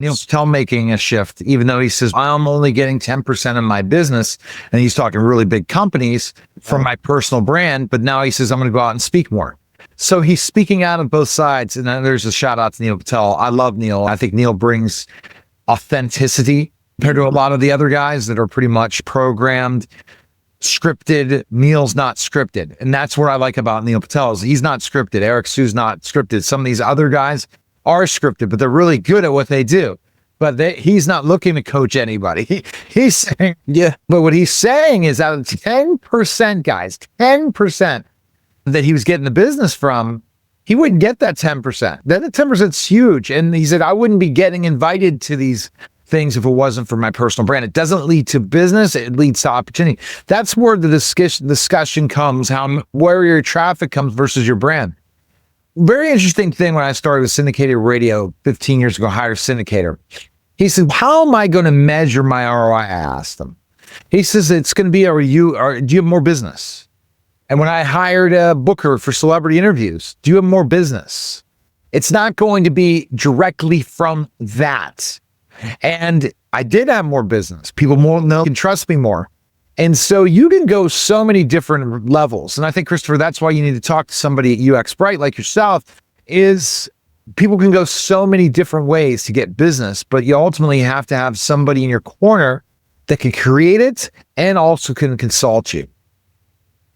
Neil Patel making a shift, even though he says, I'm only getting 10% of my business. And he's talking really big companies from my personal brand. But now he says, I'm going to go out and speak more. So he's speaking out of both sides. And then there's a shout out to Neil Patel. I love Neil. I think Neil brings authenticity compared to a lot of the other guys that are pretty much programmed, scripted. Neil's not scripted. And that's what I like about Neil Patel is he's not scripted. Eric Sue's not scripted. Some of these other guys are scripted, but they're really good at what they do. But he's not looking to coach anybody. He's saying, yeah. But what he's saying is out of 10%, guys, 10% that he was getting the business from, he wouldn't get that 10%. Then the 10% is huge. And he said, I wouldn't be getting invited to these things if it wasn't for my personal brand. It doesn't lead to business. It leads to opportunity. That's where the discussion comes, where your traffic comes versus your brand. Very interesting thing when I started with syndicated radio 15 years ago, hired a syndicator. He said, how am I going to measure my ROI? I asked him. He says, it's going to be, do you have more business? And when I hired a booker for celebrity interviews, do you have more business? It's not going to be directly from that. And I did have more business. People more can trust me more. And so you can go so many different levels. And I think, Christopher, that's why you need to talk to somebody at UX Bright like yourself, is people can go so many different ways to get business, but you ultimately have to have somebody in your corner that can create it and also can consult you.